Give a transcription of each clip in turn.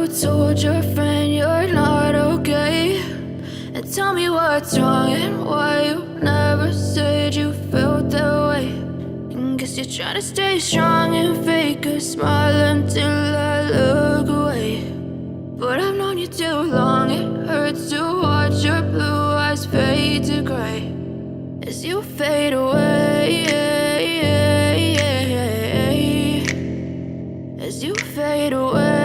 told your friend you're not okay, and tell me what's wrong and why you never said you felt that way. And guess you're trying to stay strong and fake a smile until I look away. But I've known you too long, it hurts to watch your blue eyes fade to gray as you fade away, as you fade away.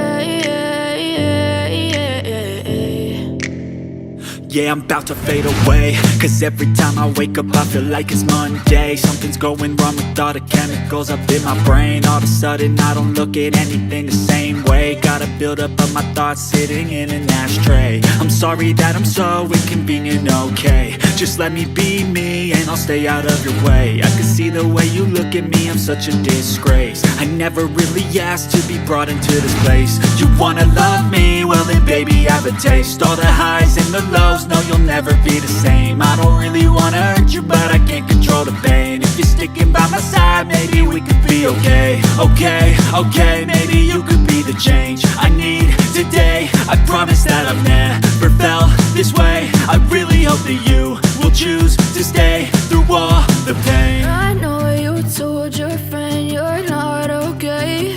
Yeah, I'm about to fade away, cause every time I wake up I feel like it's Monday. Something's going wrong with all the chemicals up in my brain. All of a sudden I don't look at anything the same way. Gotta build up of my thoughts sitting in an ashtray. I'm sorry that I'm so inconvenient, okay. Just let me be me and I'll stay out of your way. I can see the way you look at me, I'm such a disgrace. I never really asked to be brought into this place. You wanna love me? Well then baby have a taste. All the highs and the lows, no, you'll never be the same. I don't really wanna hurt you, but I can't control the pain. If you're sticking by my side, maybe we could be okay. Okay, maybe you could be the change I need today. I promise that I've never felt this way. I really hope that you will choose to stay through all the pain. I know you told your friend you're not okay,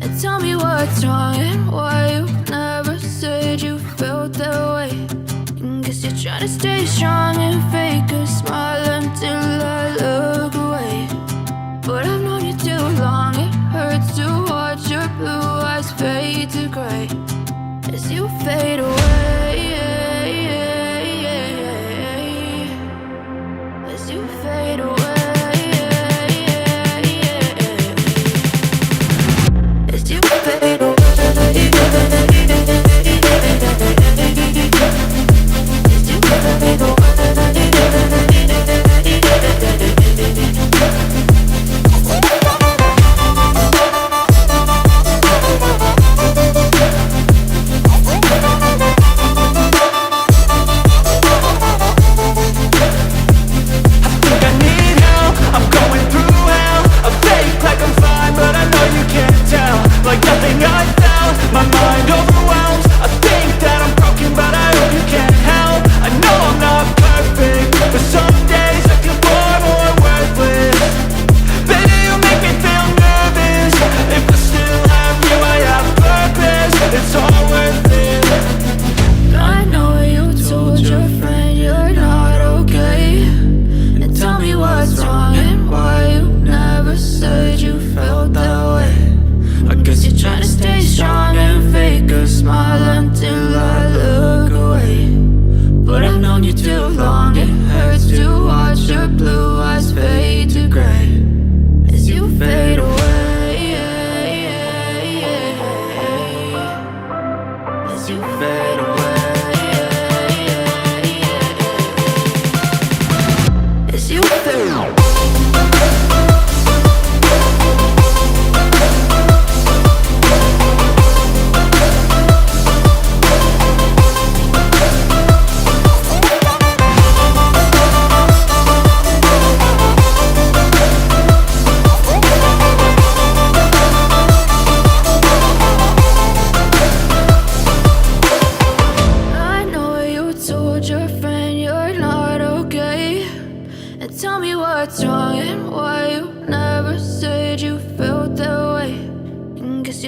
and tell me what's wrong and why you never said you felt that way. Guess you're trying to stay strong and fake a smile until I look away. But I've known you too long, it hurts to watch your blue eyes fade to gray as you fade away, as you fade away, as you fade away.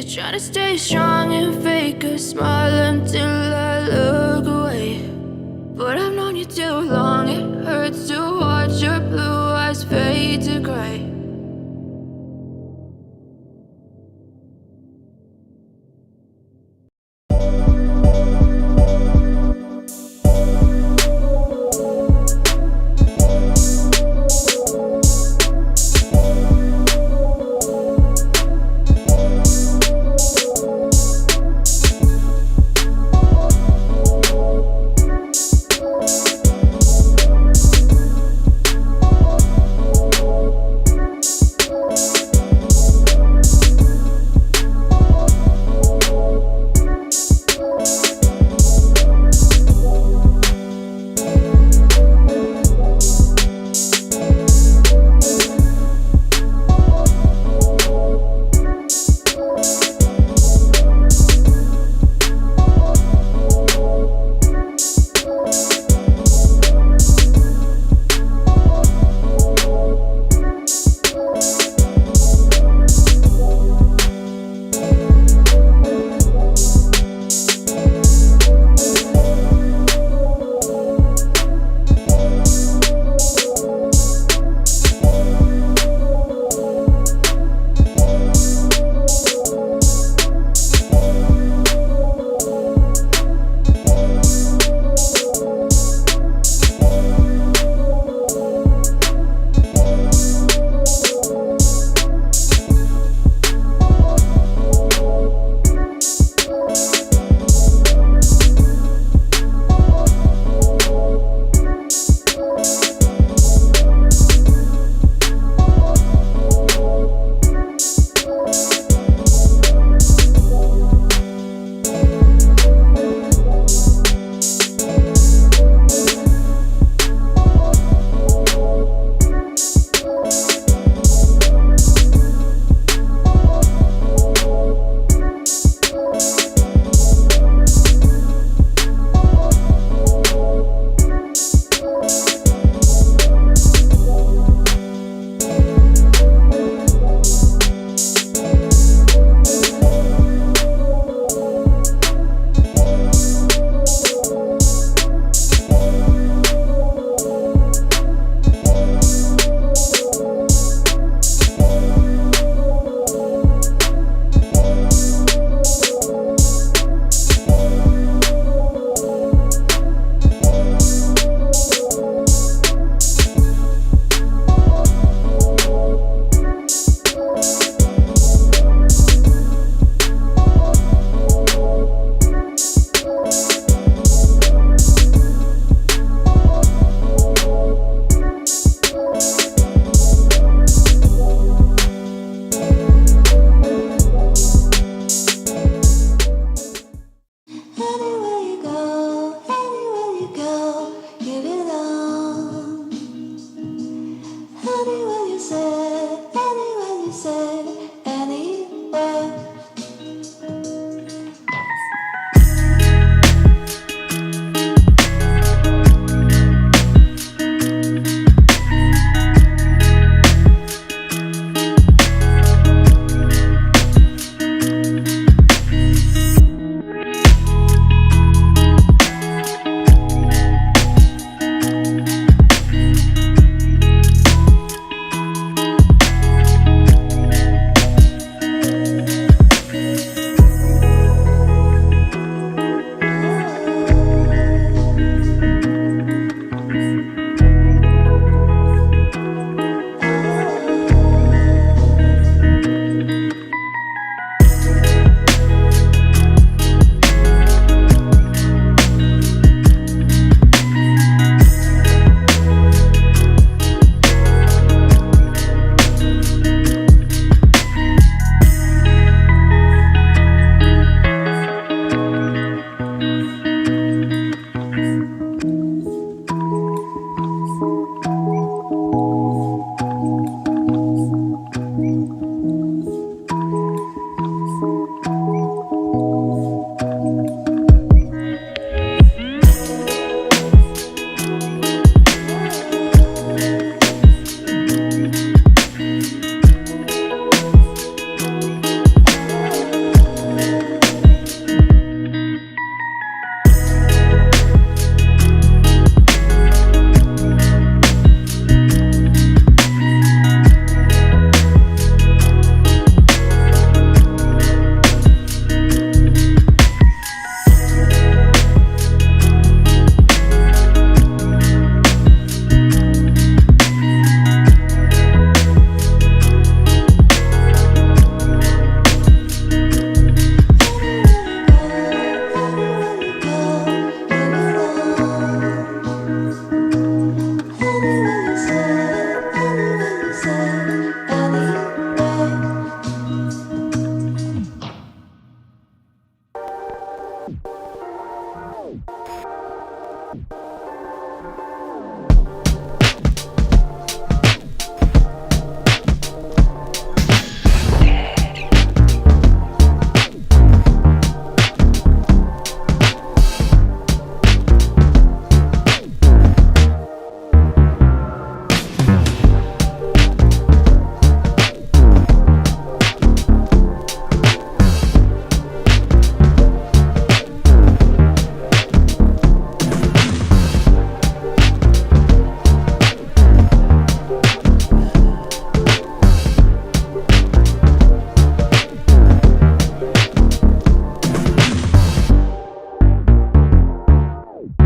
Try to stay strong and fake a smile until I look away. But I've known you too long, it hurts to watch your blue eyes fade to gray